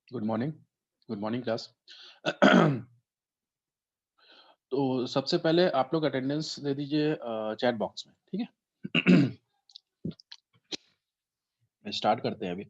Good morning class. तो सबसे पहले आप लोग अटेंडेंस दे दीजिए चैट बॉक्स में, ठीक है। स्टार्ट करते हैं अभी।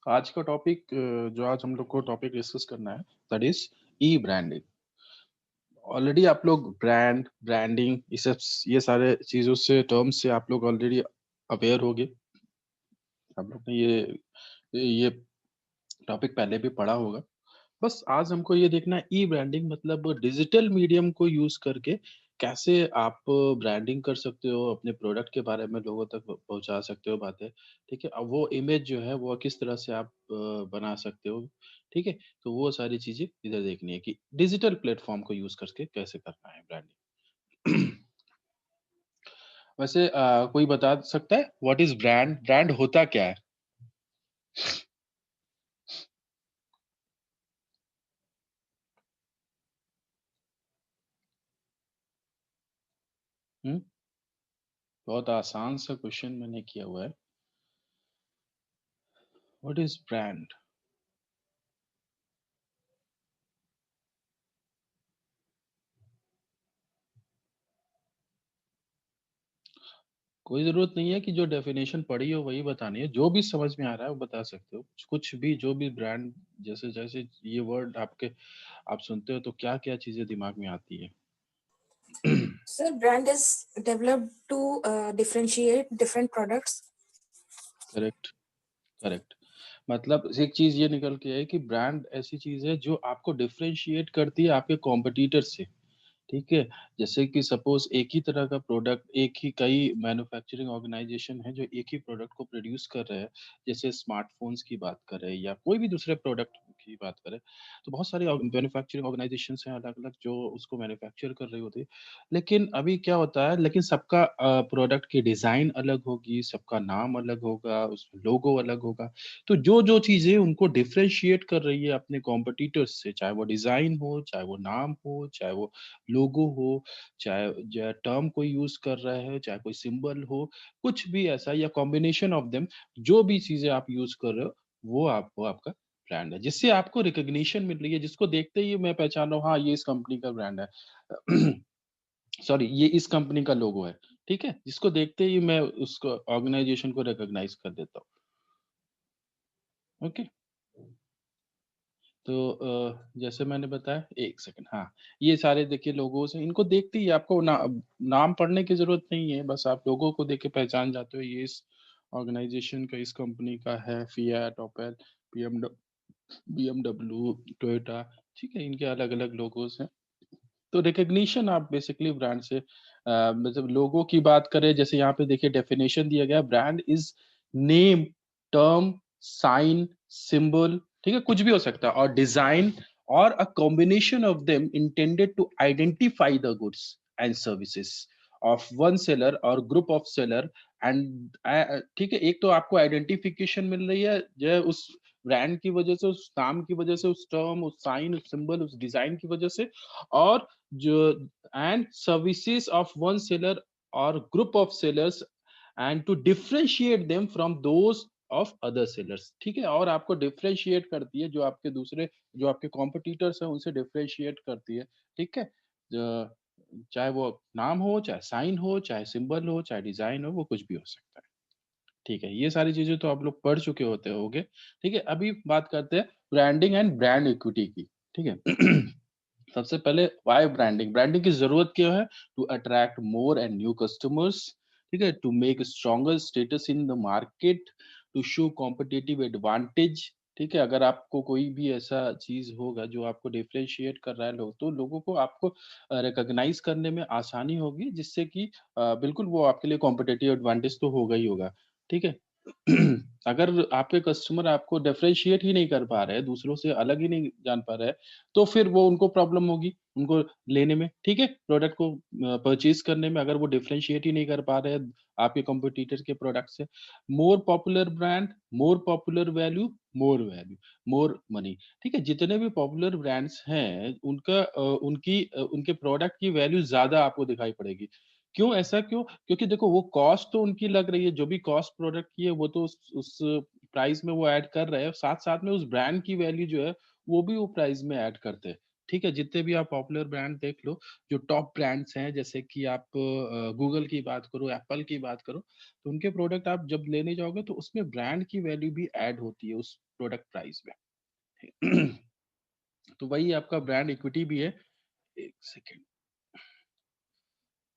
आज का टॉपिक जो आज हम लोग को टॉपिक डिस्कस करना है that is E branding. Already आप लोग ब्रांडिंग ये सारे चीजों से टर्म्स से आप लोग ऑलरेडी अवेयर हो गए। आप लोग ने ये टॉपिक पहले भी पढ़ा होगा। बस आज हमको ये देखना है ई ब्रांडिंग मतलब डिजिटल मीडियम को यूज करके कैसे आप ब्रांडिंग कर सकते हो, अपने प्रोडक्ट के बारे में लोगों तक पहुंचा सकते हो बातें। ठीक है, अब वो इमेज जो है वो किस तरह से आप बना सकते हो। ठीक है, तो वो सारी चीजें इधर देखनी है कि डिजिटल प्लेटफॉर्म को यूज करके कैसे करना है ब्रांडिंग। वैसे कोई बता सकता है व्हाट इज ब्रांड? ब्रांड होता क्या है? हम्म, बहुत आसान सा क्वेश्चन मैंने किया हुआ है। What is brand? कोई ज़रूरत नहीं है कि जो डेफ़िनेशन पढ़ी हो वही बतानी है, जो भी समझ में आ रहा है वो बता सकते हो। कुछ भी जो भी ब्रांड जैसे-जैसे ये वर्ड आपके आप सुनते हो तो क्या-क्या चीज़ें दिमाग में आती है? Sir, brand is developed to differentiate different products. Correct, correct. मतलब एक चीज़ ये निकल के आई कि ब्रांड ऐसी चीज़ है जो आपको डिफरेंशिएट करती है आपके कॉम्पिटिटर से। ठीक है? जैसे कि सपोज़ एक ही तरह का प्रोडक्ट, एक ही कई मैन्युफैक्चरिंग ऑर्गेनाइज़ेशन है जो एक ही प्रोडक्ट को प्रोड्यूस कर रहे हैं। जैसे स्मार्टफ़ोन्स की बात करें या कोई भी दूसरे प्रोडक्ट की बात करें, तो बहुत सारी मैन्युफैक्चरिंग ऑर्गेनाइज़ेशंस हैं अलग-अलग जो उसको मैन्युफैक्चर कर रही होती है। लेकिन अभी क्या होता है लेकिन सबका प्रोडक्ट की डिज़ाइन अलग होगी, सबका नाम अलग होगा, उसमें लोगो अलग होगा। तो जो-जो चीज़ें उनको डिफरेंशिएट कर रही है अपने कॉम्पिटिटर्स से, चाहे वो डिज़ाइन हो, चाहे वो नाम हो, चाहे वो लोगो हो, चाहे ज टर्म कोई यूज़ कर रहा है, चाहे कोई सिंबल हो, कुछ भी ऐसा या कॉम्बिनेशन ऑफ देम जो भी चीज़ें आप यूज़ कर रहे हो, वो आपका ब्रांड है। जिससे आपको रिकॉग्निशन मिल रही है, जिसको देखते ही मैं पहचान रहा हूँ, हाँ, ये इस कंपनी का ब्रांड है। सॉरी ये इस कंपनी का लोगो है, ठीक है? जिसको देखते ही मैं उसको ऑर्गनाइज़ेशन को रिकॉग्नाइज़ कर देता हूँ। ओके? तो जैसे मैंने बताया 1 सेकंड हाँ, ये सारे देखिए लोगोस हैं, इनको देखते ही आपको नाम पढ़ने की ज़रूरत नहीं है, बस आप लोगों को देख के पहचान जाते हो, ये इस ऑर्गनाइज़ेशन का, इस कंपनी का है, फिएट, ओपेल, बीएमडब्ल्यू, टोयोटा, ठीक है? इनके अलग-अलग लोगोस हैं। तो रिकॉग्निशन आप बेसिकली ब्रांड से मतलब लोगो की बात करें जैसे यहाँ पे देखिए डेफिनेशन दिया गया है brand is name, term, sign, symbol ठीक है? कुछ भी हो सकता है और डिज़ाइन और a combination of them intended to identify the goods and services of one seller और ग्रुप ऑफ सेलर एंड ठीक है? एक तो आपको आइडेंटिफिकेशन मिल रही है जो है उस ब्रांड की वजह से, उस नाम की वजह से, उस टर्म, उस साइन, उस सिंबल, उस डिज़ाइन की वजह से और जो and services of one seller or group of sellers and to differentiate them from those of other sellers ठीक है और आपको डिफरेंशिएट करती है जो आपके कॉम्पिटिटर्स हैं उनसे डिफरेंशिएट करती है ठीक है चाहे वो नाम हो चाहे साइन हो चाहे सिंबल हो चाहे डिजाइन हो वो कुछ भी हो सकता है ठीक है ये सारी चीजें तो आप लोग पढ़ चुके होगे ठीक है अभी बात करते हैं ब्रांडिंग एंड ब्रांड इक्विटी की ठीक है सबसे पहले व्हाई ब्रांडिंग ब्रांडिंग की जरूरत क्यों है to attract more and new customers ठीक है to make stronger status in the market to show competitive advantage ठीक है अगर आपको कोई भी ऐसा चीज होगा जो आपको डिफरेंशिएट कर रहा है लोग तो लोगों को आपको रिकॉग्नाइज करने में आसानी होगी जिससे कि बिल्कुल वो आपके लिए कॉम्पिटिटिव एडवांटेज तो होगा ही होगा ठीक है अगर आपके कस्टमर आपको डिफरेंशिएट ही नहीं कर पा रहे हैं दूसरों से अलग ही नहीं जान पा रहे हैं तो फिर वो उनको प्रॉब्लम होगी, उनको लेने में, ठीक है? प्रोडक्ट को परचेज़ करने में अगर वो डिफरेंशिएट ही नहीं कर पा रहे हैं आपके कॉम्पिटिटर के प्रोडक्ट से। More popular brand, more popular value, more money, ठीक है? जितने भी पॉपुलर ब्रांड्स हैं, उनके प्रोडक्ट की वैल्यू ज़्यादा आपको दिखाई पड़ेगी। क्यों, ऐसा क्यों? क्योंकि देखो वो कॉस्ट तो उनकी लग रही है, जो भी कॉस्ट प्रोडक्ट की है, वो तो उस प्राइस में वो ऐड कर रहे हैं, साथ-साथ में उस ब्रांड की वैल्यू जो है वो भी वो प्राइस में ऐड करते हैं। ठीक है? जितने भी आप पॉपुलर ब्रांड देख लो, जो टॉप ब्रांड्स हैं जैसे कि आप गूगल की बात करो, एप्पल की बात करो, तो उनके प्रोडक्ट आप जब लेने जाओगे तो उसमें ब्रांड की वैल्यू भी ऐड होती है उस प्रोडक्ट प्राइस में। तो वही आपका ब्रांड इक्विटी भी है। 1 सेकंड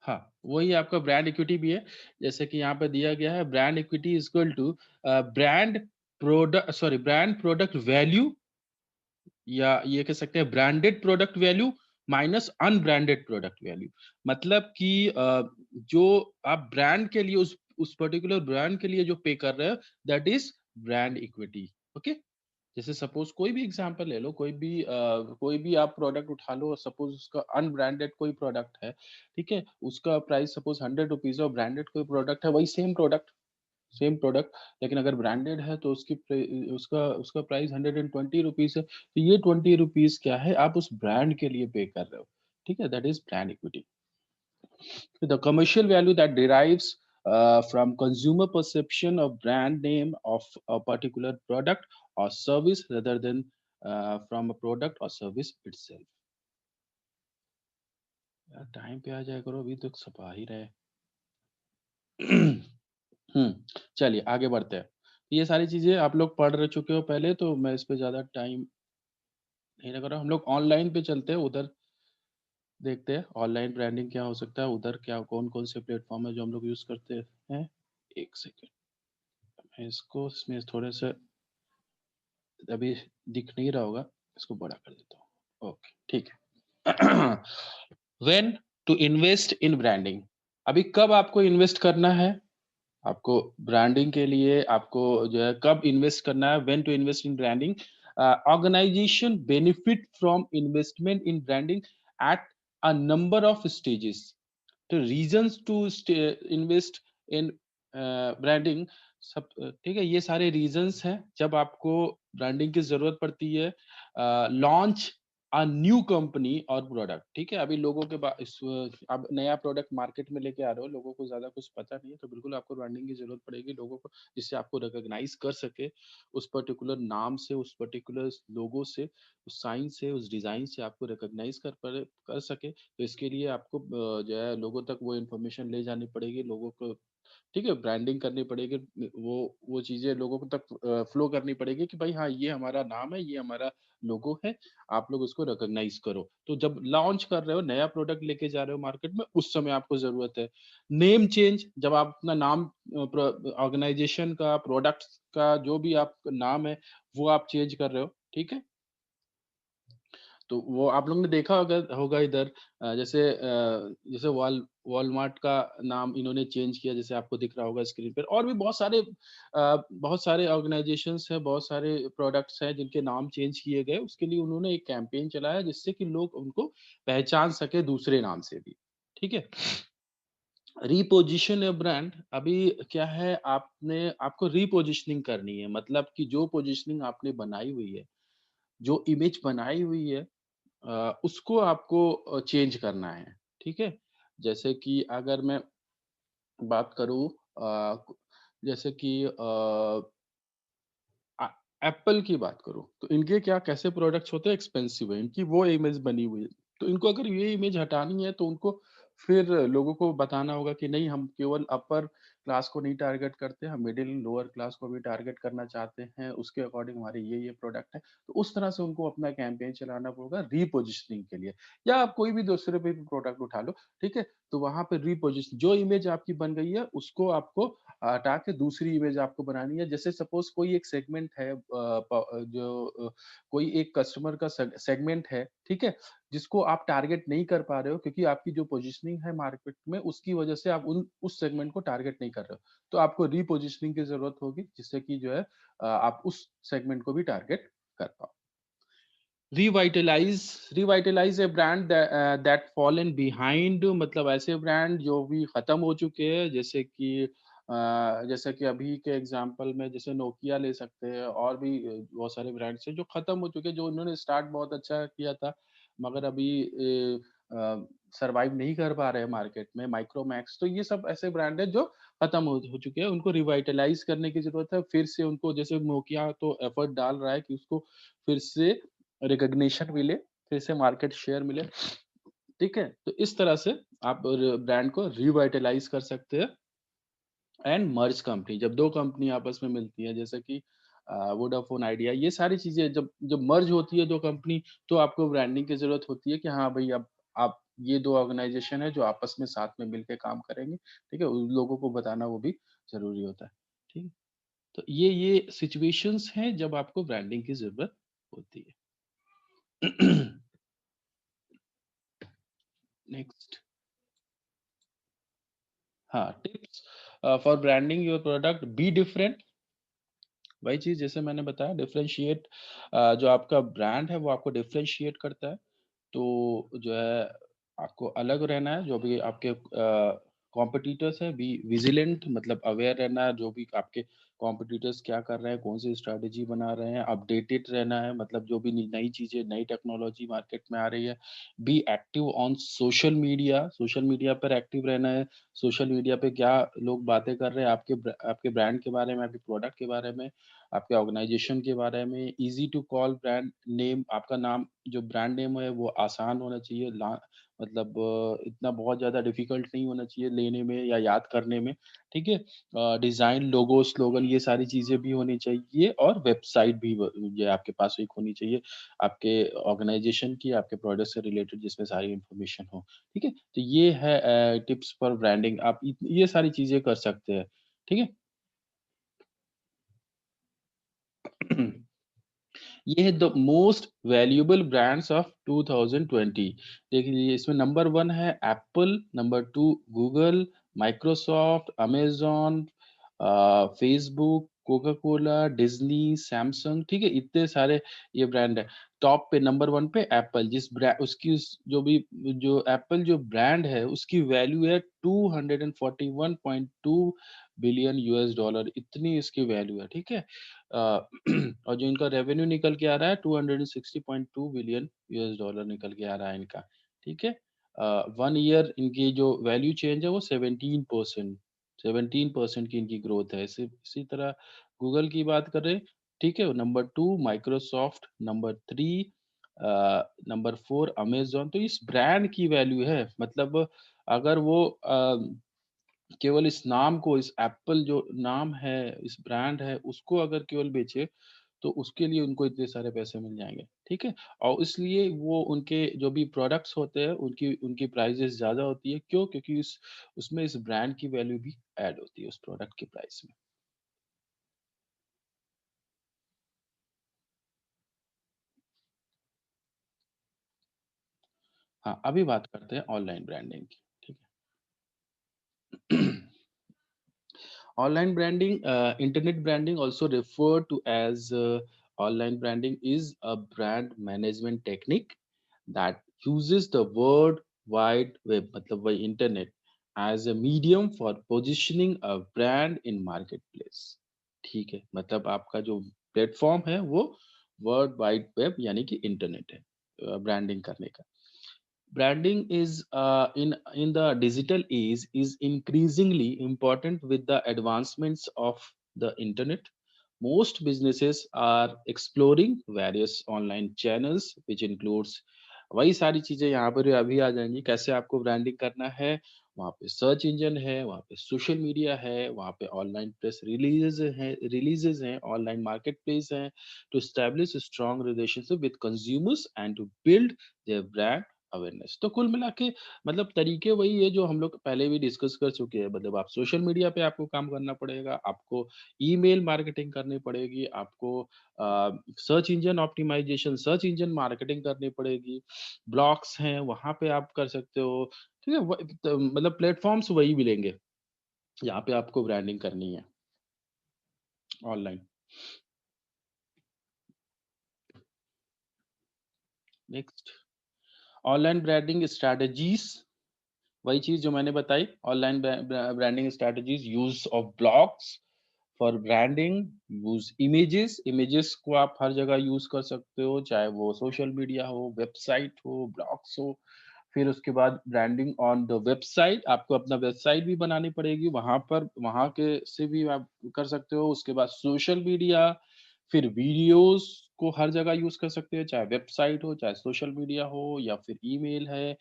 हाँ, वही आपका ब्रांड इक्विटी भी है। जैसे कि यहाँ पे दिया गया है brand equity is equal to brand product value या ये कह सकते हैं branded product value minus unbranded product value मतलब कि जो आप ब्रांड के लिए उस पर्टिकुलर ब्रांड के लिए जो पे कर रहे हो that is brand equity okay जैसे सपोज कोई भी एग्जांपल ले लो कोई भी आप प्रोडक्ट उठा लो सपोज उसका अनब्रांडेड कोई प्रोडक्ट है ठीक है उसका प्राइस सपोज 100 रुपीज और ब्रांडेड कोई प्रोडक्ट है वही सेम प्रोडक्ट लेकिन अगर ब्रांडेड है तो उसका उसका प्राइस 120 रुपीज है तो ये 20 रुपीज क्या है आप उस ब्रांड के लिए पे कर रहे हो ठीक है that is brand equity the commercial value that derives from consumer perception of brand name of a particular product or service rather than from a product or service itself यार टाइम पे आ जाया करो अभी तक छपा ही रहे चलिए आगे बढ़ते हैं। ये सारी चीज़ें आप लोग पढ़ रह चुके हो पहले, तो मैं इस पे ज़्यादा टाइम नहीं लगा रहा हूँ। हम लोग ऑनलाइन पे चलते हैं, उधर देखते हैं ऑनलाइन ब्रांडिंग क्या हो सकता है, उधर क्या कौन-कौन से प्लेटफ़ॉर्म है जो हम लोग यूज़ करते हैं। 1 सेकंड, मैं इसको इसमें थोड़े से अभी दिख नहीं रहा होगा, इसको बड़ा कर देता हूँ। ओके, ठीक है। When to invest in branding, अभी कब आपको इन्वेस्ट करना है? आपको ब्रांडिंग के लिए आपको जो है कब इन्वेस्ट करना है, when to invest in branding. Organization benefit from investment in branding at a number of stages. तो reasons to invest in branding, सब ठीक है, ये सारे रीजंस हैं जब आपको ब्रांडिंग की जरूरत पड़ती है। लॉन्च अ न्यू कंपनी और प्रोडक्ट, ठीक है, अभी लोगों के अब नया प्रोडक्ट मार्केट में लेके आ रहे हो, लोगों को ज्यादा कुछ पता नहीं है, तो बिल्कुल आपको ब्रांडिंग की जरूरत पड़ेगी लोगों को, जिससे आपको रिकॉग्नाइज कर सके उस पर्टिकुलर नाम से, उस पर्टिकुलर लोगो से, उस साइन से, उस डिजाइन से आपको रिकॉग्नाइज कर सके। तो इसके लिए आपको जो है लोगों तक वो इन्फॉर्मेशन ले जानी पड़ेगी, लोगों को, ठीक है, ब्रांडिंग करनी पड़ेगी, वो चीज़ें लोगों को तक फ्लो करनी पड़ेगी कि भाई हाँ, ये हमारा नाम है, ये हमारा लोगो है, आप लोग उसको रिकॉग्नाइज करो। तो जब लॉन्च कर रहे हो, नया प्रोडक्ट लेके जा रहे हो मार्केट में, उस समय आपको ज़रूरत है। नेम चेंज, जब आप अपना नाम ऑर्गेनाइजेशन का, प्रोडक्ट का जो भी आपका नाम है, वो आप चेंज कर रहे हो, ठीक है? तो वो आप लोग ने देखा होगा होगा इधर, जैसे वॉलमार्ट का नाम इन्होंने चेंज किया, जैसे आपको दिख रहा होगा स्क्रीन पर, और भी बहुत सारे ऑर्गेनाइजेशंस हैं, बहुत सारे प्रोडक्ट्स हैं जिनके नाम चेंज किए गए। उसके लिए उन्होंने एक कैंपेन चलाया जिससे कि लोग उनको पहचान सके दूसरे नाम से भी, ठीक है? रीपोजिशन ए ब्रांड, अभी क्या है, आपको रीपोजिशनिंग करनी है, मतलब कि जो पोजिशनिंग आपने बनाई हुई है, जो इमेज बनाई हुई है, उसको आपको चेंज करना है, ठीक है? जैसे कि अगर मैं बात करूँ, जैसे कि अ, एप्पल की बात करूँ, तो इनके क्या कैसे प्रोडक्ट्स होते हैं, एक्सपेंसिव है, इनकी वो इमेज बनी हुई है। तो इनको अगर ये इमेज हटानी है, तो उनको फिर लोगों को बताना होगा कि नहीं, हम केवल अपर क्लास को नहीं टारगेट करते, हम मिडिल लोअर क्लास को भी टारगेट करना चाहते हैं, उसके अकॉर्डिंग हमारे ये प्रोडक्ट है। तो उस तरह से उनको अपना कैंपेन चलाना होगा रीपोजिशनिंग के लिए, या आप कोई भी दूसरे भी प्रोडक्ट उठा लो, ठीक है? तो वहाँ पे रीपोजिशन, जो इमेज आपकी बन गई है, उसको आपको हटा के दूसरी इमेज आपको बनानी है। जैसे सपोज़ कोई एक सेगमेंट है, कोई एक कस्टमर का सेगमेंट है, ठीक है? जिसको आप टारगेट नहीं कर पा रहे हो, क्योंकि आपकी जो पोजीशनिंग है मार्केट में, उसकी वजह से आप उन उस सेगमेंट को टारगेट नहीं कर रहे हो। तो आपको रीपोजिशनिंग की ज़रूरत होगी, जिससे कि जो है आप उस सेगमेंट को भी टारगेट कर पाओ। Revitalise revitalise A brand that fallen behind, मतलब ऐसे ब्रांड जो भी खत्म हो चुके हैं, जैसे कि अभी के एग्जांपल में जैसे नोकिया ले सकते हैं, और भी बहुत सारे ब्रांड्स हैं जो खत्म हो चुके हैं, जो उन्होंने स्टार्ट बहुत अच्छा किया था, मगर अभी सरवाइव नहीं कर पा रहे हैं मार्केट में। माइक्रोमैक्स, तो ये सब ऐसे ब्रांड है जो खत्म हो चुके हैं, उनको रिवाइटलाइज करने की जरूरत है, फिर से उनको, जैसे नोकिया तो एफर्ट डाल रहा है कि उसको फिर से रिकॉग्निशन मिले, फिर से मार्केट शेयर मिले, ठीक है? तो इस तरह से आप ब्रांड को रिवाइटलाइज कर सकते हैं। एंड मर्ज कंपनी, जब 2 कंपनी आपस में मिलती है, जैसे कि वोडाफोन, आइडिया, ये सारी चीज़ें जब जब मर्ज होती है 2 कंपनी, तो आपको ब्रांडिंग की ज़रूरत होती है कि हाँ भई, अब आप ये 2 ऑर्गनाइज़ेशन है जो आपस में साथ में मिलके काम करेंगे, ठीक है? उन लोगों को बताना वो भी ज़रूरी होता है, ठीक है? तो ये सिचुएशंस हैं जब आपको ब्रांडिंग की ज़रूरत होती है। नेक्स्ट, हाँ, tips for branding your product, be different. वही चीज़ जैसे मैंने बताया, डिफरेंशिएट, जो आपका ब्रांड है वो आपको डिफरेंशिएट करता है। तो जो है आपको अलग रहना है, जो भी आपके कॉम्पिटिटर्स हैं, बी विजिलेंट, मतलब अवेयर रहना है, जो भी आपके कॉम्पिटिटर्स क्या कर रहे हैं, कौन सी स्ट्रैटेजी बना रहे हैं, अपडेटेड रहना है, मतलब जो भी नई चीज़ें, नई टेक्नोलॉजी मार्केट में आ रही है। Be active on social media पर एक्टिव रहना है। सोशल मीडिया पे क्या लोग बातें कर रहे हैं आपके ब्रांड के बारे में, आपके प्रोडक्ट के बारे में, आपके ऑर्गेनाइजेशन के बारे में। Easy to call brand name, आपका नाम जो ब्रांड नेम है वो आसान होना चाहिए, मतलब इतना बहुत ज़्यादा डिफ़िकल्ट नहीं होना चाहिए लेने में या याद करने में, ठीक है? डिज़ाइन, लोगो, स्लोगन ये सारी चीज़ें भी होनी चाहिए और वेबसाइट भी ये आपके पास एक होनी चाहिए, आपके ऑर्गनाइज़ेशन की, आपके प्रोडक्ट से रिलेटेड जिसमें सारी इन्फॉर्मेशन हो, ठीक है? तो ये है टिप्स फॉर ब्रांडिंग आप ये सारी चीज़ें कर सकते हैं, ठीक है? ये है the most valuable brands of 2020 देखिए इसमें नंबर 1 है Apple, number 2 Google, Microsoft, Amazon, Facebook, Coca Cola, Disney, Samsung ठीक है? इतने सारे ये ब्रांड है। टॉप पे नंबर 1 पे एप्पल जिस ब्रा उसकी उस जो एप्पल जो ब्रांड है उसकी वैल्यू है 241.2 बिलियन यूएस डॉलर इतनी इसकी वैल्यू है, ठीक है? और जो इनका रेवेन्यू निकल के आ रहा है 260.2 बिलियन यूएस डॉलर निकल के आ रहा है इनका, ठीक है? 1 ईयर इनकी जो वैल्यू चेंज है वो 17% 17% की इनकी ग्रोथ है। इसी तरह गूगल की बात करें, ठीक है? Number 2 Microsoft, number 3 number 4 Amazon तो इस ब्रांड की वैल्यू है मतलब अगर वो केवल इस नाम को इस एप्पल जो नाम है, इस ब्रांड है, उसको अगर केवल बेचे, तो उसके लिए उनको इतने सारे पैसे मिल जाएँगे, ठीक है? और इसलिए वो उनके जो भी प्रोडक्ट्स होते हैं, उनकी उनकी प्राइसेज़ ज़्यादा होती है, क्यों? क्योंकि उसमें इस ब्रांड की वैल्यू भी ऐड होती है उस प्रोडक्ट के प्राइस में। हाँ, अभी बात करते हैं ऑनलाइन ब्रांडिंग की, ठीक है? Online branding, internet branding, also referred to as online branding, is a brand management technique that uses the world wide web, मतलब वही internet, as a medium for positioning a brand in marketplace. ठीक है, मतलब आपका जो platform है वो world wide web यानी कि इंटरनेट है ब्रांडिंग करने का. Branding is in the digital age is increasingly important with the advancements of the internet. Most businesses are exploring various online channels, which includes वही सारी चीजें यहाँ पर अभी आ जाएंगी कैसे आपको ब्रांडिंग करना है वहाँ पे सर्च इंजन है वहाँ पे सोशल मीडिया है वहाँ पे ऑनलाइन प्रेस रिलीजेस हैं ऑनलाइन मार्केट प्लेस हैं to establish a strong relationship with consumers and to build their brand awareness तो कुल मिला के मतलब तरीके वही है जो हम लोग पहले भी डिस्कस कर चुके हैं मतलब आप सोशल मीडिया पे आपको काम करना पड़ेगा आपको ईमेल मार्केटिंग करनी पड़ेगी आपको search engine optimisation search engine marketing करनी पड़ेगी ब्लॉग्स हैं वहां पे आप कर सकते हो ठीक है मतलब प्लेटफॉर्म्स वही मिलेंगे यहाँ पे आपको ब्रांडिंग करनी है online next online branding strategies वही चीज़ जो मैंने बताई online branding strategies use of blogs for branding use images images को आप हर जगह यूज कर सकते हो चाहे वो सोशल मीडिया हो वेबसाइट हो ब्लॉग्स हो फिर उसके बाद ब्रांडिंग ऑन द वेबसाइट आपको अपना वेबसाइट भी बनानी पड़ेगी वहां पर वहां के से भी आप कर सकते हो उसके बाद सोशल मीडिया फिर वीडियोस को हर जगह यूज कर सकते हो चाहे वेबसाइट हो चाहे सोशल मीडिया हो या फिर ईमेल है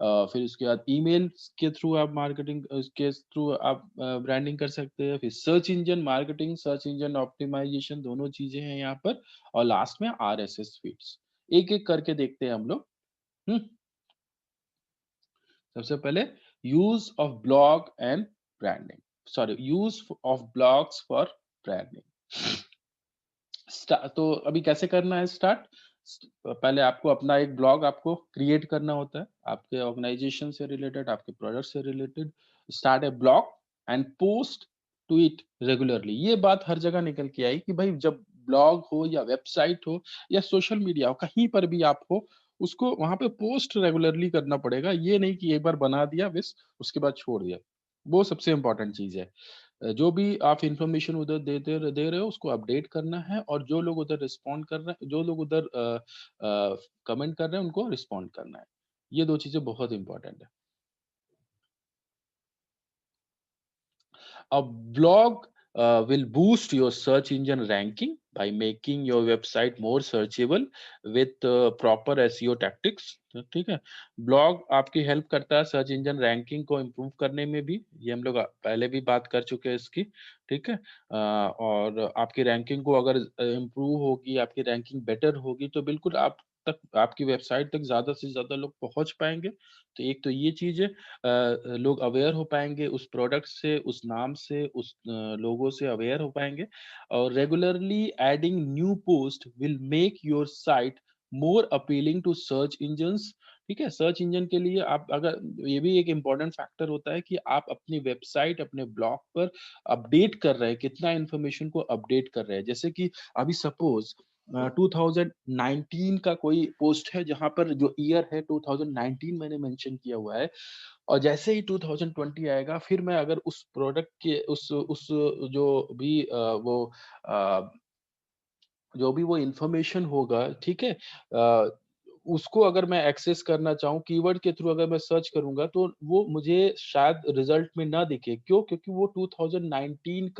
फिर उसके बाद ईमेल के थ्रू आप मार्केटिंग के थ्रू आप ब्रांडिंग कर सकते हैं फिर search engine marketing search engine optimisation दोनों चीजें हैं यहाँ पर और लास्ट में आरएसएस फीड्स एक एक करके देखते हैं हम लोग हम्म, सबसे पहले use of blog and branding sorry use of blogs for branding तो अभी कैसे करना है स्टार्ट पहले आपको अपना एक ब्लॉग आपको क्रिएट करना होता है आपके ऑर्गेनाइजेशन से रिलेटेड आपके प्रोडक्ट से related start a blog and post to it regularly ये बात हर जगह निकल के आई कि भाई जब ब्लॉग हो या वेबसाइट हो या सोशल मीडिया हो कहीं पर भी आप हो उसको वहां पे पोस्ट रेगुलरली करना पड़ेगा ये नहीं कि एक बार बना दिया बस उसके बाद छोड़ दिया वो सबसे इम्पोर्टेंट चीज है जो भी आप इन्फॉर्मेशन उधर दे रहे हो उसको अपडेट करना है और जो लोग उधर रिस्पॉन्ड कर रहे हैं जो लोग उधर कमेंट कर रहे हैं उनको रिस्पॉन्ड करना है ये दो चीजें बहुत इंपॉर्टेंट है A blog will boost your search engine ranking by making your website more searchable with proper SEO tactics। तो ठीक है, ब्लॉग आपकी हेल्प करता है सर्च इंजन रैंकिंग को इम्प्रूव करने में भी, ये हम लोग पहले भी बात कर चुके हैं इसकी। ठीक है, और आपकी रैंकिंग को अगर इम्प्रूव होगी, आपकी रैंकिंग बेटर होगी, तो बिल्कुल आप तक, आपकी वेबसाइट तक ज़्यादा से ज़्यादा लोग पहुँच पाएँगे। तो एक तो ये चीज़ है, लोग अवेयर हो पाएँगे उस प्रोडक्ट से, उस नाम से, उस लोगो से अवेयर हो पाएँगे। और regularly adding new post will make your site more appealing to search engines. ठीक है, सर्च इंजन के लिए आप अगर, ये भी एक इम्पोर्टेंट फैक्टर होता है कि आप अपनी वेबसाइट, अपने ब्लॉग पर अपडेट कर रहे हैं, कितना इन्फॉर्मेशन को अपडेट कर रहे हैं। जैसे कि अभी सपोज़ 2019 का कोई पोस्ट है जहाँ पर जो ईयर है 2019 मैंने मेंशन किया हुआ है, और जैसे ही 2020 आएगा, फिर मैं अगर उस प्रोडक्ट के उस जो भी अ, जो भी वो इन्फॉर्मेशन होगा, ठीक है? उसको अगर मैं एक्सेस करना चाहूँ, कीवर्ड के थ्रू अगर मैं सर्च करूँगा, तो वो मुझे शायद रिज़ल्ट में ना दिखे। क्यों? क्योंकि वो 2019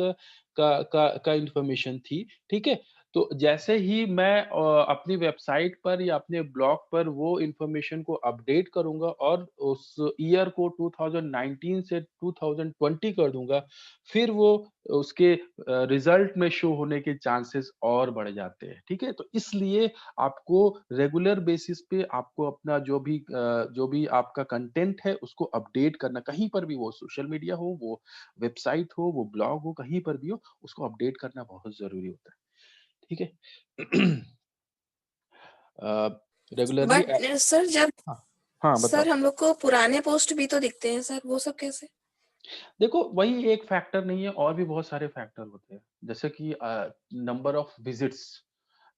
का इन्फॉर्मेशन थी, ठीक है? तो जैसे ही मैं अपनी वेबसाइट पर या अपने ब्लॉग पर वो इन्फॉर्मेशन को अपडेट करूँगा और उस ईयर को 2019 से 2020 कर दूँगा, फिर वो उसके रिजल्ट में शो होने के चांसेस और बढ़ जाते हैं, ठीक है? तो इसलिए आपको रेगुलर बेसिस पे आपको अपना जो भी आपका कंटेंट है उसको अपडेट करना, कहीं पर भी, वो सोशल मीडिया हो, वो वेबसाइट हो, वो ब्लॉग हो, कहीं पर भी हो, उसको अपडेट करना बहुत ज़रूरी होता है, ठीक है? अ, रेगुलरली बट सर जब हाँ, हाँ, सर बताओ। हम लोग को पुराने पोस्ट भी तो दिखते हैं सर, वो सब कैसे? देखो, वही एक फैक्टर नहीं है, और भी बहुत सारे फैक्टर होते हैं। जैसे कि नंबर ऑफ विज़िट्स,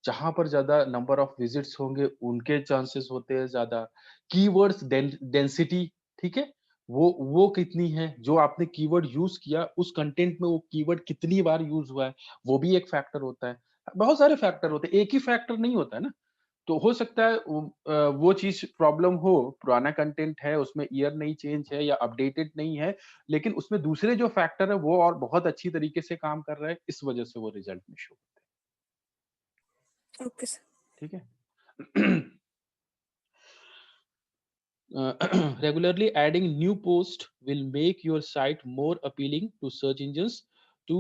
जहाँ पर ज़्यादा नंबर ऑफ विज़िट्स होंगे, उनके चांसेस होते हैं ज़्यादा। कीवर्ड्स डेंसिटी, ठीक है? वो कितनी है, जो आपने कीवर्ड यूज़ किया, उस कंटेंट में वो कीवर्ड कितनी बार यूज़ हुआ है, वो भी एक फैक्टर होता है। बहुत सारे फैक्टर होते हैं, एक ही फैक्टर नहीं होता है ना। तो हो सकता है वो चीज़ प्रॉब्लम हो, पुराना कंटेंट है, उसमें ईयर नहीं चेंज है या अपडेटेड नहीं है, लेकिन उसमें दूसरे जो फैक्टर है, वो और बहुत अच्छी तरीके से काम कर रहा है, इस वजह से वो रिज़ल्ट में शो होते ओके सर। हैं, ठीक है? Regularly adding new post will make your site more appealing to search engines to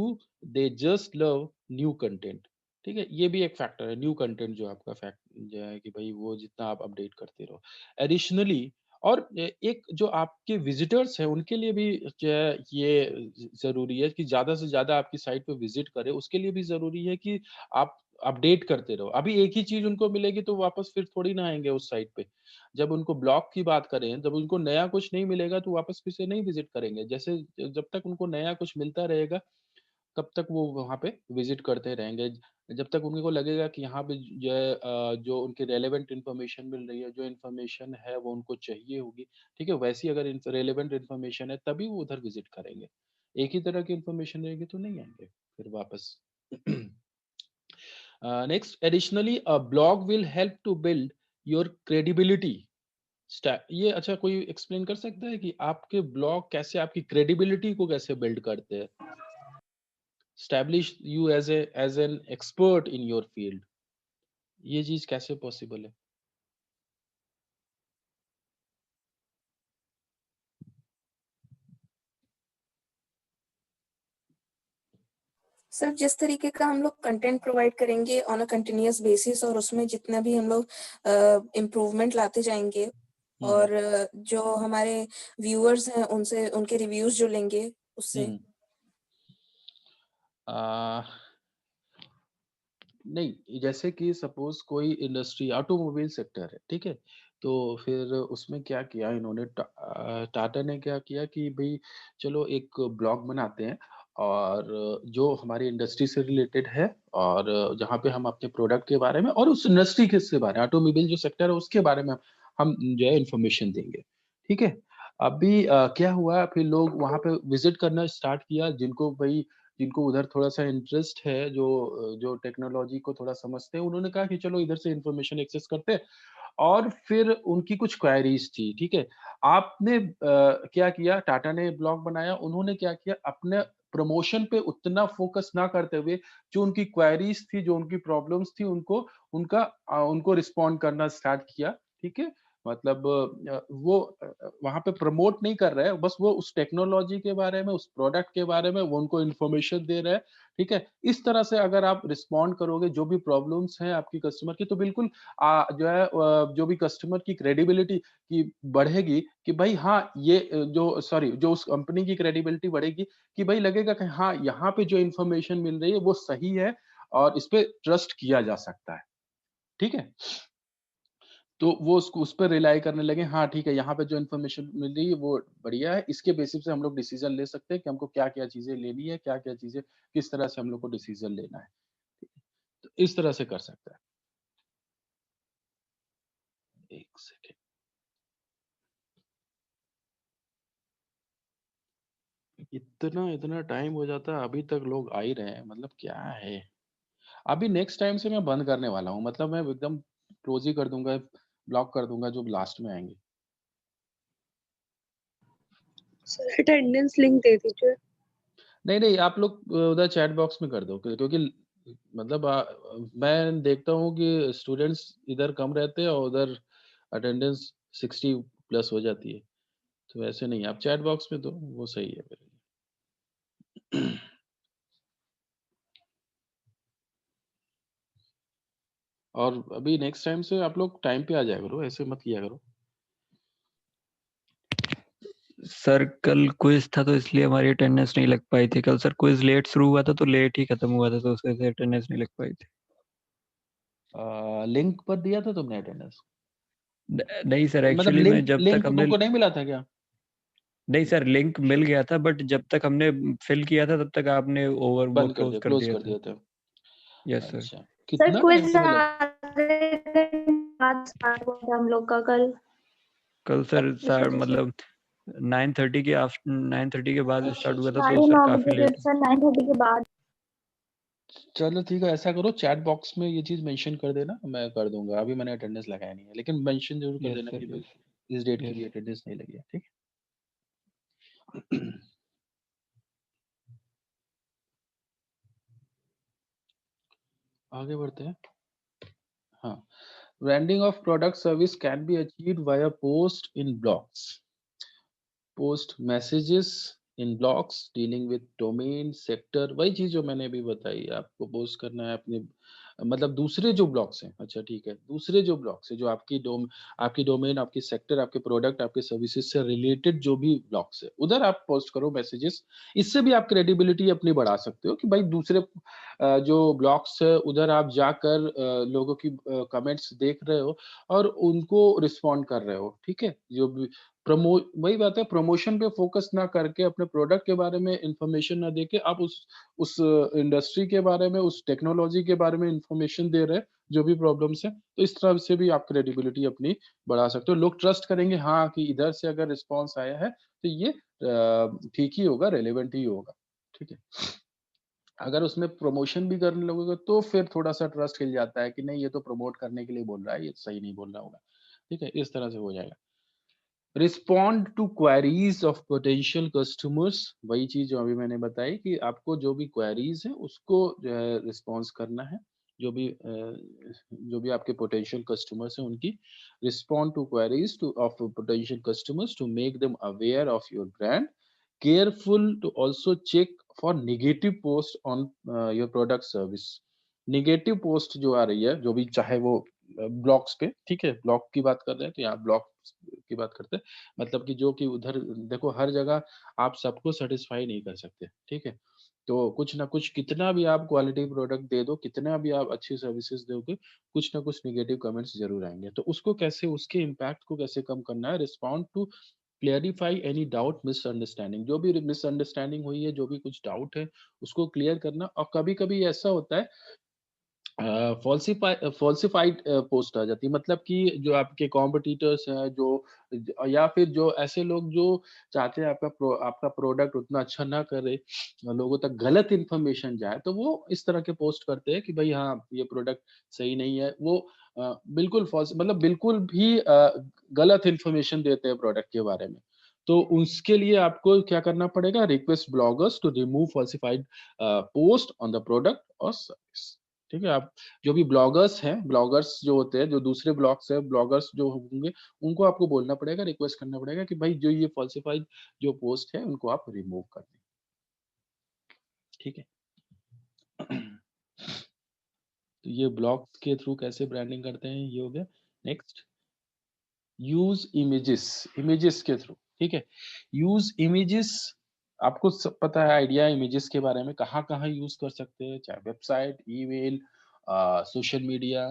they just love new content। ठीक है, ये भी एक फैक्टर है, न्यू कंटेंट जो आपका फैक्ट जो है कि भाई वो जितना आप अपडेट करते रहो। एडिशनली, और एक जो आपके विजिटर्स हैं उनके लिए भी जो है ये ज़रूरी है कि ज़्यादा से ज़्यादा आपकी साइट पे विजिट करें, उसके लिए भी ज़रूरी है कि आप अपडेट करते रहो। अभी एक ही चीज़ उनको मिलेगी तो वापस फिर थोड़ी ना आएँगे उस साइट पे। जब उनको ब्लॉग की बात करें, जब उनको नया कुछ नहीं मिलेगा तो वापस फिर से नहीं विज़िट करेंगे। जैसे जब तक उनको नया कुछ मिलता रहेगा, तब तक वो वहाँ पे विज़िट करते रहेंगे। जब तक उनको लगेगा कि यहाँ पे जो है जो उनकी रेलेवेंट इन्फॉर्मेशन मिल रही है, जो इन्फॉर्मेशन है वो उनको चाहिए होगी, ठीक है? वैसी अगर रेलेवेंट इन्फॉर्मेशन है तभी वो उधर विज़िट करेंगे। एक ही तरह की इन्फॉर्मेशन रहेगी तो नहीं आएँगे फिर वापस। Next, additionally, a blog will help to build your credibility। ये अच्छा, कोई एक्सप्लेन कर सकता है कि आपके ब्लॉग कैसे आपकी क्रेडिबिलिटी को कैसे बिल्ड करते हैं? Establish you as an expert in your field। ये चीज़ कैसे पॉसिबल है? सर जिस तरीके का हम लोग कंटेंट प्रोवाइड करेंगे ऑन अ कंटिन्यूअस बेसिस और उसमें जितना भी हम लोग इम्प्रूवमेंट लाते जाएंगे हुँ, हुँ। और जो हमारे व्यूअर्स हैं उनसे उनके रिव्यूज जो लेंगे हुँ, उससे। हुँ। अ, नहीं, जैसे कि सपोज़ कोई इंडस्ट्री ऑटोमोबाइल सेक्टर है, ठीक है? तो फिर उसमें क्या किया इन्होंने, टाटा ने क्या किया कि भई चलो एक ब्लॉग बनाते हैं, और जो हमारी इंडस्ट्री से रिलेटेड है, और जहाँ पे हम अपने प्रोडक्ट के बारे में और उस इंडस्ट्री के बारे में, ऑटोमोबाइल जो सेक्टर है उसके बारे में हम जो है इन्फॉर्मेशन देंगे, ठीक है? अभी क्या हुआ, फिर लोग वहाँ पे विज़िट करना स्टार्ट किया, जिनको उधर थोड़ा-सा इंटरेस्ट है, जो टेक्नोलॉजी को थोड़ा समझते हैं, उन्होंने कहा कि चलो इधर से इन्फॉर्मेशन एक्सेस करते हैं, और फिर उनकी कुछ क्वेरीज़ थी, ठीक है? आपने क्या किया, टाटा ने ब्लॉग बनाया, उन्होंने क्या किया, अपने प्रमोशन पे उतना फोकस ना करते हुए जो उनकी क्वेरीज थी, जो उनकी प्रॉब्लम्स थी, उनको रिस्पॉन्ड करना स्टार्ट किया। ठीक है, मतलब वो वहां पे प्रमोट नहीं कर रहे हैं, बस वो उस टेक्नोलॉजी के बारे में, उस प्रोडक्ट के बारे में वो उनको इन्फॉर्मेशन दे रहे हैं। ठीक है, इस तरह से अगर आप रिस्पॉन्ड करोगे जो भी प्रॉब्लम्स हैं आपकी कस्टमर की, तो बिल्कुल जो है जो भी कस्टमर की क्रेडिबिलिटी की बढ़ेगी कि भाई हाँ ये जो उस कंपनी की क्रेडिबिलिटी बढ़ेगी कि भाई लगेगा कि हाँ यहाँ पे जो इन्फॉर्मेशन मिल रही है वो सही है और इस पे ट्रस्ट किया जा सकता है। ठीक है, तो वो उसको उस पर रिलाई करने लगे, हाँ ठीक है, यहाँ पे जो इन्फॉर्मेशन मिल रही है वो बढ़िया है, इसके बेसिस पे हम लोग डिसीजन ले सकते हैं कि हमको क्या क्या चीजें लेनी है, क्या क्या चीजें किस तरह से हम लोग को डिसीजन लेना है। तो इस तरह से कर सकता है। एक सेकेंड, इतना इतना टाइम हो जाता है, अभी तक लोग आ ही रहे हैं, मतलब क्या है। अभी नेक्स्ट टाइम से मैं बंद करने वाला हूँ, मतलब मैं एकदम क्लोज ही कर दूंगा, ब्लॉक कर दूंगा जो लास्ट में आएंगे। सर अटेंडेंस लिंक दे दीजिए। नहीं नहीं, आप लोग उधर चैट बॉक्स में कर दो, क्योंकि मतलब मैं देखता हूँ कि स्टूडेंट्स इधर कम रहते हैं और उधर अटेंडेंस 60 प्लस हो जाती है। तो ऐसे नहीं, आप चैट बॉक्स में दो, वो सही है मेरे लिए। और अभी नेक्स्ट टाइम से आप लोग टाइम पे आ जाया करो, ऐसे मत किया करो। सर कल क्विज था तो इसलिए हमारी अटेंडेंस नहीं लग पाई थी। कल सर क्विज लेट शुरू हुआ था तो लेट ही खत्म हुआ था, तो उसके से अटेंडेंस नहीं लग पाई थी। लिंक पर दिया था तुमने अटेंडेंस? नहीं सर, मतलब एक्चुअली में लिंक जब लिंक तक हमने तुमको नहीं मिला था क्या? नहीं सर, लिंक मिल गया था, बट जब तक हमने फिल किया था तब तक आपने ओवर वो बंद कर क्लोज दिया, कर क्लोज दिया कर था। दिया था। Yes sir. अच्छा, सर कितना टाइम क्विज से मिला? आधे घंटे बाद स्टार्ट हुआ था हम लोग का कल। कल सर इस वजह से मतलब 9:30 के आफ्टर 9:30 के बाद स्टार्ट हुआ था, तो साढ़े सर 9 काफी बजे लेट। सर 9:30 के बाद। चलो ठीक है, ऐसा करो चैट बॉक्स में ये चीज मेंशन कर देना, मैं कर दूंगा। अभी मैंने अटेंडेंस लगाया नहीं है, लेकिन मेंशन जरूर कर यस देना सर, कि भाई यस इस डेट की यस। भी अटेंडेंस नहीं लगी है। ठीक है। आगे बढ़ते हैं। हाँ, branding of product service can be achieved via post in blogs, post messages in blogs dealing with domain sector. वही चीज जो मैंने अभी बताई, आपको पोस्ट करना है अपने मतलब दूसरे जो ब्लॉग्स हैं। अच्छा ठीक है, दूसरे जो ब्लॉग्स है जो आपकी डोमेन, आपकी सेक्टर, आपके प्रोडक्ट, आपके सर्विसेज से रिलेटेड जो भी ब्लॉग्स है, उधर आप पोस्ट करो मैसेजेस। इससे भी आप क्रेडिबिलिटी अपनी बढ़ा सकते हो कि भाई दूसरे जो ब्लॉग्स है उधर आप जाकर लोगों की कमेंट्स देख रहे हो और उनको रिस्पॉन्ड कर रहे हो। ठीक है, जो भी वही बात है, प्रमोशन पे फोकस ना करके, अपने प्रोडक्ट के बारे में इंफॉर्मेशन ना देके आप उस इंडस्ट्री के बारे में, उस टेक्नोलॉजी के बारे में इंफॉर्मेशन दे रहे हैं, जो भी प्रॉब्लम्स है, तो इस तरह से भी आप क्रेडिबिलिटी अपनी बढ़ा सकते हो। लोग ट्रस्ट करेंगे हाँ कि इधर से अगर रिस्पॉन्स आया है तो ये ठीक ही होगा, रेलेवेंट ही होगा। ठीक है, अगर उसमें प्रमोशन भी करने लगोगे तो फिर थोड़ा सा ट्रस्ट हिल जाता है कि नहीं ये तो प्रमोट करने के लिए बोल रहा है, ये सही नहीं बोल रहा होगा। ठीक है, इस तरह से हो जाएगा। Respond to queries of potential customers, वही चीज जो अभी मैंने बताई कि आपको जो भी क्वेरीज है उसको जो है रिस्पॉन्स करना है। जो भी आपके पोटेंशियल कस्टमर्स हैं उनकी respond to queries to of potential customers to make them aware of your brand, careful to also check for negative post on your product service. Negative post जो आ रही है, जो भी चाहे वो ब्लॉग्स पे, ठीक है, ब्लॉग की बात कर रहे हैं तो यहाँ ब्लॉग की बात करते हैं, मतलब कि जो कि उधर देखो हर जगह आप सबको सेटिस्फाई नहीं कर सकते। ठीक है, तो कुछ ना कुछ, कितना भी आप क्वालिटी प्रोडक्ट दे दो, कितना भी आप अच्छी सर्विसेज दोगे, कुछ ना कुछ निगेटिव कमेंट्स जरूर आएंगे। तो उसको कैसे, उसके इम्पैक्ट को कैसे कम करना है, respond to clarify any doubt misunderstanding, जो भी मिसअंडरस्टैंडिंग हुई है, जो भी कुछ डाउट है उसको क्लियर करना। और कभी कभी ऐसा होता है फॉल्सिफाइड पोस्ट आ जाती है, मतलब कि जो आपके कॉम्पिटिटर्स हैं, जो या फिर जो ऐसे लोग जो चाहते हैं आपका प्रोडक्ट उतना अच्छा ना करे, लोगों तक गलत इन्फॉर्मेशन जाए, तो वो इस तरह के पोस्ट करते हैं कि भाई हाँ ये प्रोडक्ट सही नहीं है। वो बिल्कुल फॉल्स, मतलब बिल्कुल भी गलत इन्फॉर्मेशन देते हैं प्रोडक्ट के बारे में। तो उसके लिए आपको क्या करना पड़ेगा, request bloggers to remove falsified post on the product और सर्विस। ठीक है, आप जो भी ब्लॉगर्स हैं, ब्लॉगर्स जो होते हैं, जो दूसरे ब्लॉग्स है, ब्लॉगर्स जो होंगे, उनको आपको बोलना पड़ेगा, रिक्वेस्ट करना पड़ेगा कि भाई जो ये फॉल्सिफाइड जो पोस्ट है उनको आप रिमूव कर दें। ठीक है। तो ये ब्लॉग्स के थ्रू कैसे ब्रांडिंग करते हैं, ये हो गया। नेक्स्ट, यूज इमेजेस, इमेजेस के थ्रू। ठीक है, यूज इमेजेस, आपको सब पता है, आइडिया है इमेजेस के बारे में, कहाँ कहाँ यूज कर सकते हैं, चाहे website, email, social media,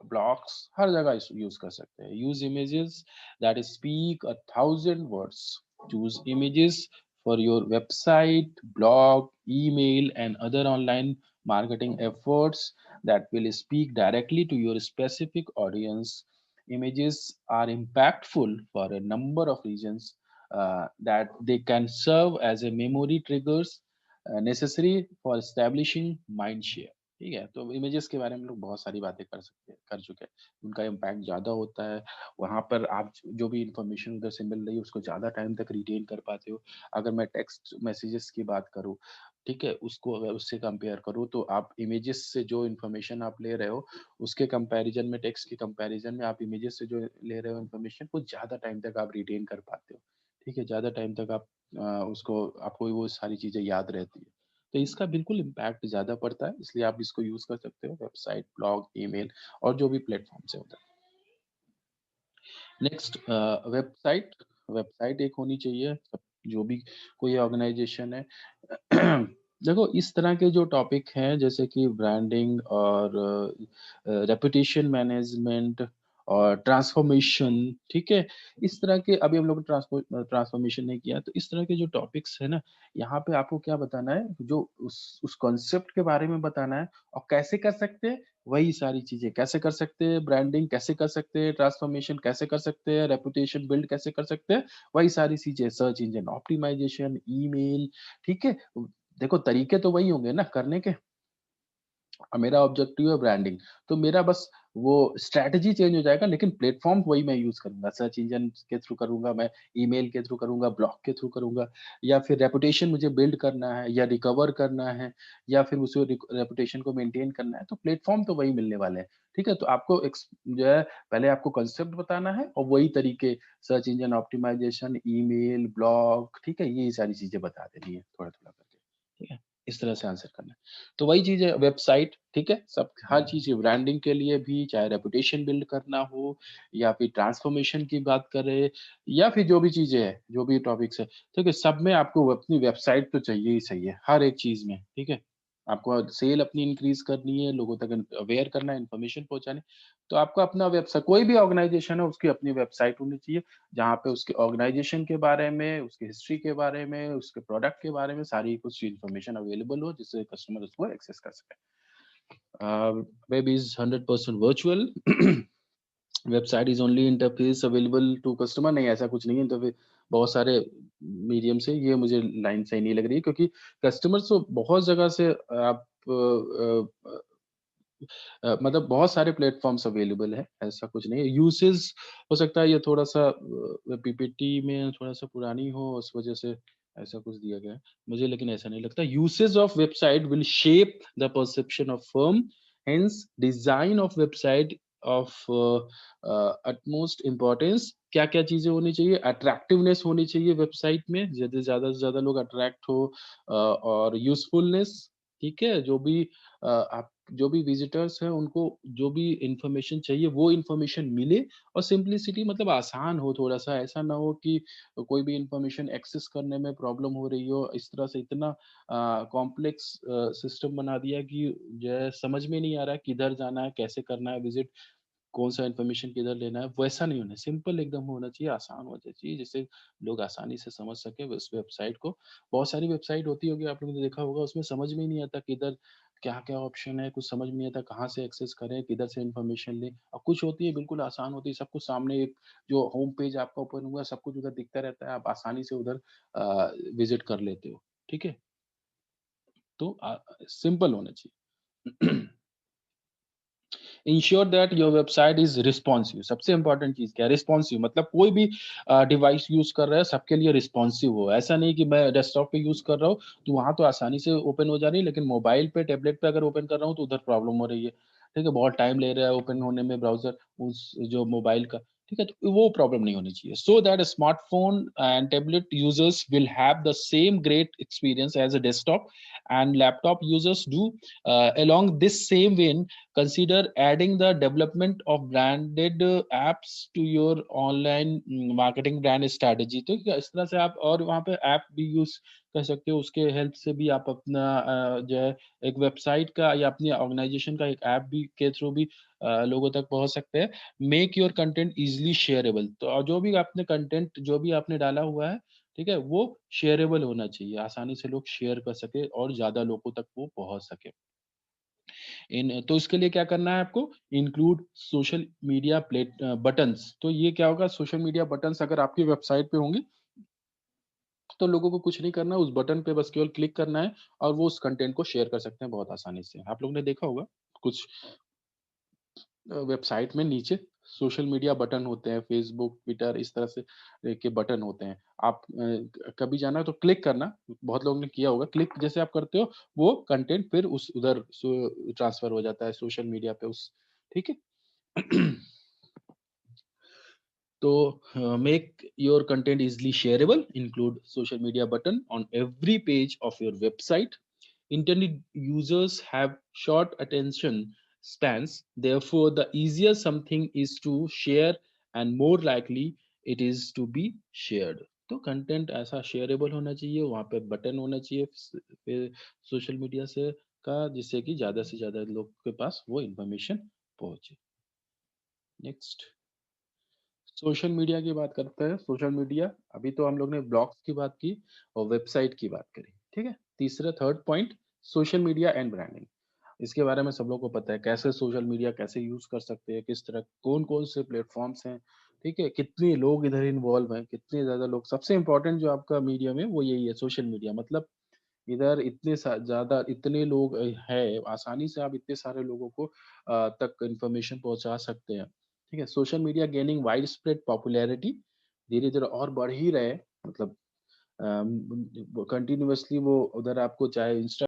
blogs, हर जगह यूज कर सकते हैं। Use images that speak 1,000 words. Choose images for your website, blog, email, and other online marketing efforts that will speak directly to your specific audience. Images are impactful for a number of reasons, that they can serve as a memory triggers necessary for establishing mind share. ठीक है, तो images के बारे में लोग बहुत सारी बातें कर चुके हैं, उनका इम्पैक्ट ज़्यादा होता है। वहाँ पर आप जो भी इंफॉर्मेशन उधर से मिल रही है उसको ज़्यादा टाइम तक रिटेन कर पाते हो। अगर मैं टेक्स्ट मैसेजेस की बात करूँ, ठीक है, उसको अगर उससे कंपेयर करूँ, तो आप इमेजेस से जो इन्फॉर्मेशन आप ले रहे हो, उसके कंपैरिजन में, टेक्स्ट के कंपैरिजन में, आप इमेजेस से जो ले रहे हो इन्फॉर्मेशन, वो ज़्यादा टाइम तक आप रिटेन कर पाते हो। ठीक है, ज़्यादा टाइम तक आप उसको, आपको वो सारी चीज़ें याद रहती है। तो इसका बिल्कुल इम्पैक्ट ज़्यादा पड़ता है, इसलिए आप इसको यूज़ कर सकते हो, वेबसाइट, ब्लॉग, ईमेल और जो भी प्लेटफ़ॉर्म्स है उधर। नेक्स्ट, वेबसाइट, वेबसाइट एक होनी चाहिए, जो भी कोई ऑर्गेनाइजेशन है। देखो, इस तरह के जो टॉपिक हैं, जैसे कि ब्रांडिंग और रेपुटेशन मैनेजमेंट और ट्रांसफॉर्मेशन, ठीक है, इस तरह के, अभी हम लोग ट्रांसफॉर्मेशन नहीं किया, तो इस तरह के जो टॉपिक्स है ना, यहाँ पे आपको क्या बताना है, जो उस कॉन्सेप्ट के बारे में बताना है, और कैसे कर सकते हैं, वही सारी चीजें कैसे कर सकते हैं, ब्रांडिंग कैसे कर सकते हैं, ट्रांसफॉर्मेशन कैसे कर सकते हैं, रेपुटेशन बिल्ड कैसे कर सकते हैं, वही सारी चीजें, सर्च इंजन ऑप्टिमाइजेशन, ईमेल। ठीक है, देखो तरीके तो वही होंगे ना करने के। मेरा ऑब्जेक्टिव है ब्रांडिंग, तो मेरा बस वो स्ट्रैटेजी चेंज हो जाएगा, लेकिन प्लेटफॉर्म वही मैं यूज करूंगा, सर्च इंजन के थ्रू करूंगा, मैं ईमेल के थ्रू करूंगा, ब्लॉग के थ्रू करूंगा, या फिर रेपुटेशन मुझे बिल्ड करना है या रिकवर करना है, या फिर उसे रेपुटेशन को मेंटेन करना है, तो प्लेटफॉर्म तो वही मिलने वाले हैं। ठीक है, तो आपको जो है, पहले आपको कंसेप्ट बताना है, और वही तरीके, search engine optimisation, email, blog, ठीक है, ये सारी चीजें बता देनी है थोड़ा थोड़ा करके। ठीक है, इस तरह से आंसर करना है। तो वही चीज़ है, वेबसाइट, ठीक है, सब हर चीज़ ब्रांडिंग के लिए भी, चाहे रेपुटेशन बिल्ड करना हो, या फिर ट्रांसफॉर्मेशन की बात करें, या फिर जो भी चीज़ें हैं, जो भी टॉपिक्स है, ठीक है, सब में आपको अपनी वेबसाइट तो चाहिए ही चाहिए, हर एक चीज़ में। ठीक है, आपको सेल अपनी इंक्रीज करनी है, लोगों तक अवेयर करना है, इन्फॉर्मेशन पहुंचाने, तो आपका अपना वेबसाइट, कोई भी ऑर्गेनाइजेशन है उसकी अपनी वेबसाइट होनी चाहिए, जहाँ पे उसके ऑर्गेनाइजेशन के बारे में, उसकी हिस्ट्री के बारे में, उसके प्रोडक्ट के बारे में सारी कुछ इन्फॉर्मेशन अवेलेबल हो, जिससे कस्टमर उसको एक्सेस कर सके। Web is 100% virtual. Website is only interface available to customer, नहीं ऐसा कुछ नहीं है। इंटरफेस बहुत सारे मीडियम से, ये मुझे लाइन सही नहीं लग रही है, क्योंकि कस्टमर्स तो बहुत जगह से आप मतलब बहुत सारे प्लेटफॉर्म्स अवेलेबल है, ऐसा कुछ नहीं है। यूसेज हो सकता है ये थोड़ा सा पीपीटी में थोड़ा सा पुरानी हो, उस वजह से ऐसा कुछ दिया गया है मुझे, लेकिन ऐसा नहीं लगता। Usage of website will shape the perception of firm, hence design of website of utmost importance. क्या क्या चीजें होनी चाहिए, अट्रैक्टिवनेस होनी चाहिए वेबसाइट में, ज्यादा से ज्यादा लोग अट्रैक्ट हो, और यूजफुलनेस, ठीक है, जो भी आप जो भी विजिटर्स हैं उनको जो भी इंफॉर्मेशन चाहिए वो इंफॉर्मेशन मिले, और सिंपलिसिटी मतलब आसान हो थोड़ा सा, ऐसा ना हो कि कोई भी इंफॉर्मेशन एक्सेस करने में प्रॉब्लम हो रही हो, इस तरह से इतना कॉम्प्लेक्स सिस्टम बना दिया कि जो है समझ में नहीं आ रहा है किधर जाना है, कैसे करना है विजिट, कौन सा इन्फॉर्मेशन किधर लेना है, वैसा नहीं होना, सिंपल एकदम होना चाहिए, आसान होना चाहिए, जिससे लोग आसानी से समझ सके उस वेबसाइट को। बहुत सारी वेबसाइट होती होगी, आप लोगों ने देखा होगा, उसमें समझ में ही नहीं आता किधर क्या-क्या ऑप्शन है, कुछ समझ में नहीं आता कहाँ से एक्सेस करें, किधर से इन्फॉर्मेशन लें, और कुछ होती है बिल्कुल आसान होती है, सब कुछ सामने एक जो होम पेज आपका ओपन हुआ है, सब कुछ उधर दिखता रहता है, आप आसानी से उधर विजिट कर लेते हो, ठीक है? तो सिंपल होना चाहिए। Ensure that your website is responsive. सबसे इंपॉर्टेंट चीज क्या है? रिस्पॉन्सिव मतलब कोई भी डिवाइस यूज कर रहा है सबके लिए रिस्पॉन्सिव हो। ऐसा नहीं कि मैं डेस्कटॉप पे यूज कर रहा हूँ तो वहां तो आसानी से ओपन हो जा रही है, लेकिन मोबाइल पे टैबलेट पे अगर ओपन कर रहा हूँ तो उधर प्रॉब्लम हो रही है। ठीक है, बहुत टाइम ले रहा है ओपन होने में ब्राउजर उस जो मोबाइल का। ठीक है, तो वो प्रॉब्लम नहीं होनी चाहिए। So that smartphone and tablet users will have the same great experience as a desktop and laptop users do. Along this same vein, consider adding the development of branded apps to your online marketing brand strategy। तो इस तरह से आप और वहाँ पे app भी use कर सकते हो, उसके हेल्प से भी आप अपना जो है एक वेबसाइट का या अपनी ऑर्गेनाइजेशन का एक ऐप भी के थ्रू भी लोगों तक पहुंच सकते हैं। Make your content easily shareable. तो और जो भी आपने कंटेंट जो भी आपने डाला हुआ है, ठीक है, वो शेयरेबल होना चाहिए, आसानी से लोग शेयर कर सके और ज्यादा लोगों तक वो पहुंच सके। इन तो इसके लिए क्या करना है आपको? Include social media plate buttons. तो ये क्या होगा? सोशल मीडिया बटन्स अगर आपकी वेबसाइट पे होंगे तो लोगों को कुछ नहीं करना है, उस बटन पे बस केवल क्लिक करना है और वो उस कंटेंट को शेयर कर सकते हैं बहुत आसानी से। आप लोगों ने देखा होगा कुछ वेबसाइट में नीचे सोशल मीडिया बटन होते हैं, फेसबुक, ट्विटर इस तरह से के बटन होते हैं। आप कभी जाना तो क्लिक करना, बहुत लोगों ने किया होगा, क्लिक जैसे आप करते हो वो कंटेंट फिर उस उधर ट्रांसफर हो जाता है सोशल मीडिया पे उस। ठीक है। तो make your content easily shareable, include social media button on every page of your website। Internet users have short attention spans, therefore the easier something is to share and more likely it is to be shared। तो content ऐसा shareable होना चाहिए, वहां पे button होना चाहिए social media से का, जिससे कि ज्यादा से ज्यादा लोग के पास वो इंफॉर्मेशन पहुंचे। नेक्स्ट, सोशल मीडिया की बात करते हैं। सोशल मीडिया, अभी तो हम लोग ने ब्लॉग्स की बात की और वेबसाइट की बात करी। ठीक है, तीसरा third point, social media and branding. इसके बारे में सब लोगों को पता है कैसे सोशल मीडिया कैसे यूज कर सकते हैं, किस तरह कौन कौन से प्लेटफॉर्म्स हैं। ठीक है, कितने लोग इधर इन्वॉल्व हैं, कितने ज्यादा लोग। सबसे इंपॉर्टेंट जो आपका मीडियम है वो यही है, सोशल मीडिया। मतलब इधर इतने ज्यादा इतने लोग हैं, आसानी से आप इतने सारे लोगों को तक इंफॉर्मेशन पहुंचा सकते हैं। ठीक है, social media gaining wide spread popularity, धीरे धीरे और बढ़ ही रहे हैं। मतलब कंटिन्यूअसली वो उधर आपको चाहे इंस्टा